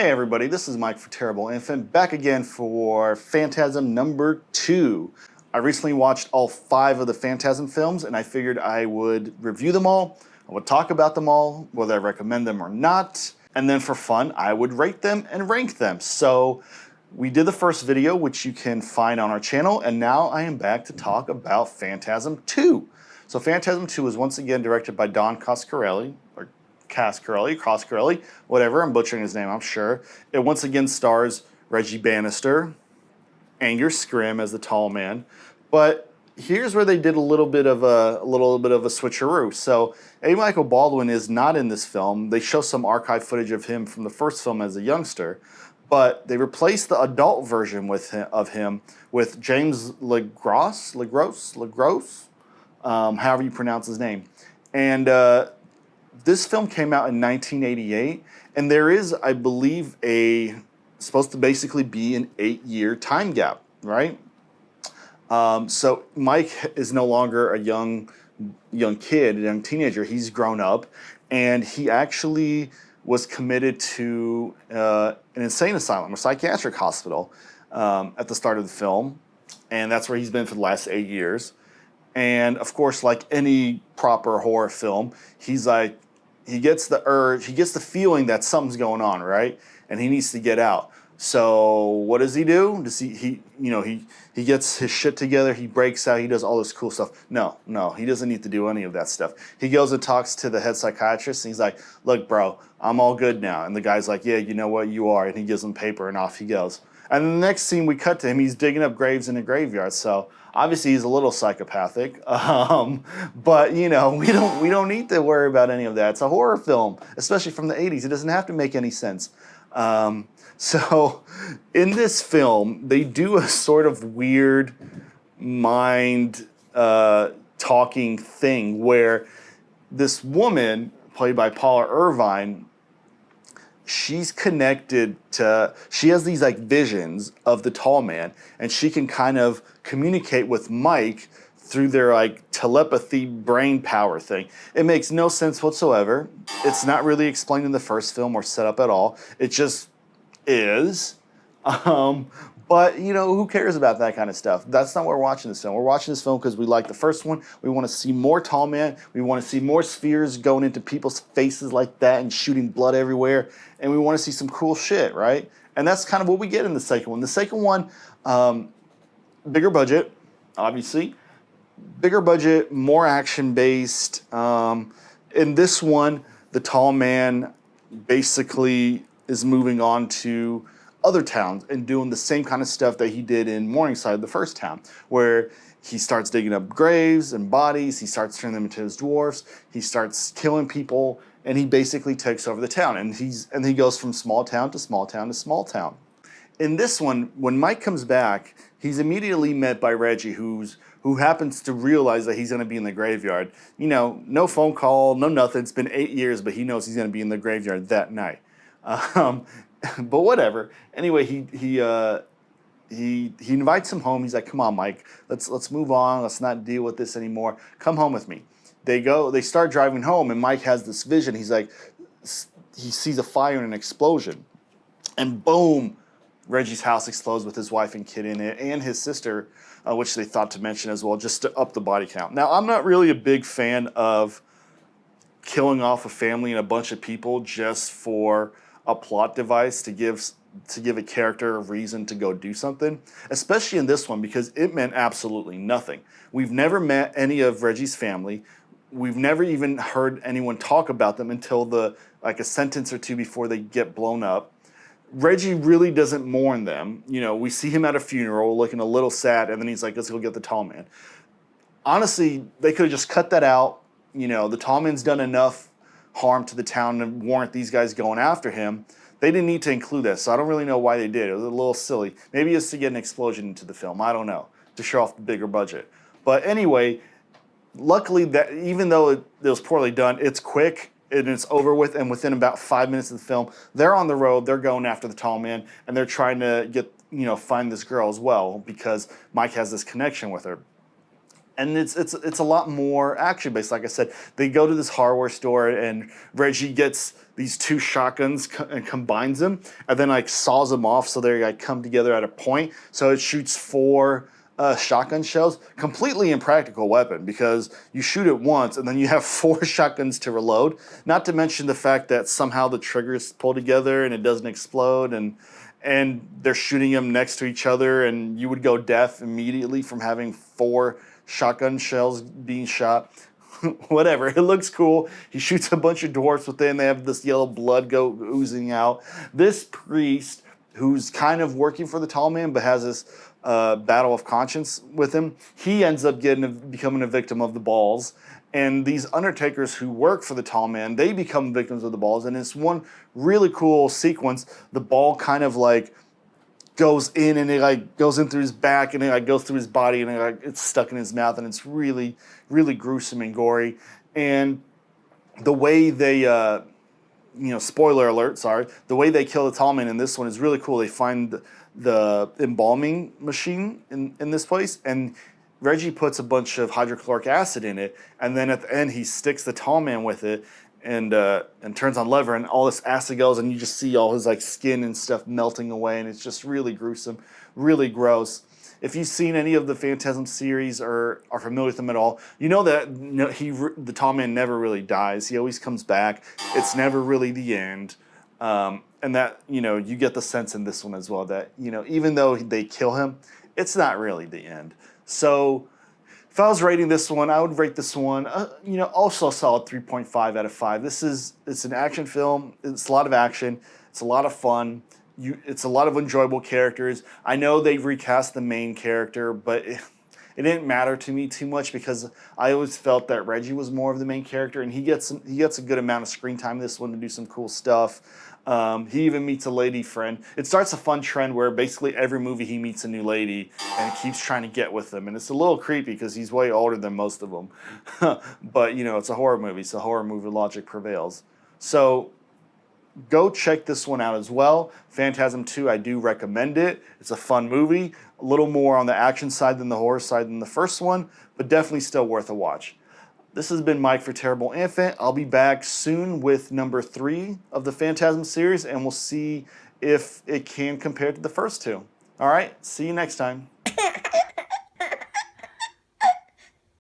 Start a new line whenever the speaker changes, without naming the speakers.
Hey everybody, this is Mike for Terrible Infant, back again for Phantasm number 2. I recently watched all 5 of the Phantasm films and I figured I would review them all, I would talk about them all, whether I recommend them or not, and then for fun I would rate them and rank them. So we did the first video, which you can find on our channel, and now I am back to talk about Phantasm 2. So Phantasm 2 is once again directed by Don Coscarelli, or Coscarelli, whatever, I'm butchering his name, I'm sure. It once again stars Reggie Bannister, Angus Scrimm as the tall man, but here's where they did a little bit of a switcheroo. So A. Michael Baldwin is not in this film. They show some archive footage of him from the first film as a youngster, but they replaced the adult version of him with James LeGros, however you pronounce his name, and this film came out in 1988, and there is, I believe, supposed to basically be an 8-year time gap, right? So Mike is no longer a young kid, a young teenager. He's grown up, and he actually was committed to an insane asylum, a psychiatric hospital, at the start of the film, and that's where he's been for the last 8 years. And of course, like any proper horror film, he gets the urge, he gets the feeling that something's going on, right? And he needs to get out. So what does he do? He gets his shit together, he breaks out, he does all this cool stuff. No, he doesn't need to do any of that stuff. He goes and talks to the head psychiatrist, and he's like, look, bro, I'm all good now. And the guy's like, yeah, you know what, you are. And he gives him paper, and off he goes. And the next scene we cut to him, he's digging up graves in a graveyard. So obviously he's a little psychopathic, but we don't need to worry about any of that. It's a horror film, especially from the 80s. It doesn't have to make any sense. So in this film, they do a sort of weird mind talking thing where this woman, played by Paula Irvine, she's connected to, she has these like visions of the tall man, and she can kind of communicate with Mike through their like telepathy brain power thing. It makes no sense whatsoever. It's not really explained in the first film or set up at all. It just is. But who cares about that kind of stuff? That's not why we're watching this film. We're watching this film because we like the first one. We want to see more tall man. We want to see more spheres going into people's faces like that and shooting blood everywhere. And we want to see some cool shit, right? And that's kind of what we get in the second one. The second one, bigger budget, obviously. Bigger budget, more action-based. In this one, the tall man basically is moving on to other towns and doing the same kind of stuff that he did in Morningside, the first town, where he starts digging up graves and bodies, he starts turning them into his dwarfs, he starts killing people, and he basically takes over the town. And he goes from small town to small town to small town. In this one, when Mike comes back, he's immediately met by Reggie, who happens to realize that he's going to be in the graveyard. No phone call, no nothing. It's been 8 years, but he knows he's going to be in the graveyard that night. But whatever. Anyway, he invites him home. He's like, "Come on, Mike. Let's move on. Let's not deal with this anymore. Come home with me." They start driving home, and Mike has this vision. He's like, he sees a fire and an explosion, and boom, Reggie's house explodes with his wife and kid in it, and his sister, which they thought to mention as well, just to up the body count. Now, I'm not really a big fan of killing off a family and a bunch of people just for a plot device to give a character a reason to go do something, especially in this one, because it meant absolutely nothing. We've never met any of Reggie's family. We've never even heard anyone talk about them until a sentence or two before they get blown up. Reggie really doesn't mourn them. We see him at a funeral looking a little sad, and then he's like, let's go get the tall man. Honestly, they could have just cut that out. The tall man's done enough harm to the town to warrant these guys going after him. They didn't need to include that, so I don't really know why they did. It was a little silly. Maybe it's to get an explosion into the film. I don't know, to show off the bigger budget. But anyway, luckily, that even though it was poorly done, it's quick and it's over with, and within about 5 minutes of the film, they're on the road, they're going after the tall man, and they're trying to find this girl as well, because Mike has this connection with her. and it's a lot more action based. Like I said, they go to this hardware store and Reggie gets these two shotguns and combines them, and then like saws them off so they like come together at a point. So it shoots four shotgun shells. Completely impractical weapon because you shoot it once and then you have four shotguns to reload. Not to mention the fact that somehow the triggers pull together and it doesn't explode, and they're shooting them next to each other, and you would go deaf immediately from having four shotgun shells being shot. Whatever, it looks cool. He shoots a bunch of dwarfs within. They have this yellow blood go oozing out. This priest, who's kind of working for the tall man, but has this battle of conscience with him, he ends up becoming a victim of the balls. And these undertakers who work for the tall man, they become victims of the balls. And it's one really cool sequence. The ball kind of like goes in, and it like goes in through his back, and it like goes through his body, and it's stuck in his mouth, and it's really, really gruesome and gory. And the way they, spoiler alert, sorry, the way they kill the tall man in this one is really cool. They find the embalming machine in this place, and Reggie puts a bunch of hydrochloric acid in it, and then at the end he sticks the tall man with it, and turns on lever, and all this acid goes, and you just see all his like skin and stuff melting away, and it's just really gruesome, really gross. If you've seen any of the Phantasm series or are familiar with them at all, you know that the tall man never really dies. He always comes back. It's never really the end, and that you get the sense in this one as well that even though they kill him, it's not really the end. So if I was rating this one, I would rate this one, also a solid 3.5 out of 5. It's an action film. It's a lot of action. It's a lot of fun. It's a lot of enjoyable characters. I know they recast the main character, but it didn't matter to me too much because I always felt that Reggie was more of the main character, and he gets a good amount of screen time in this one to do some cool stuff. He even meets a lady friend. It starts a fun trend where basically every movie he meets a new lady and keeps trying to get with them. And it's a little creepy because he's way older than most of them. But, it's a horror movie, so horror movie logic prevails. So go check this one out as well. Phantasm 2, I do recommend it. It's a fun movie. A little more on the action side than the horror side than the first one, but definitely still worth a watch. This has been Mike for Terrible Infant. I'll be back soon with number 3 of the Phantasm series, and we'll see if it can compare to the first two. All right, see you next time.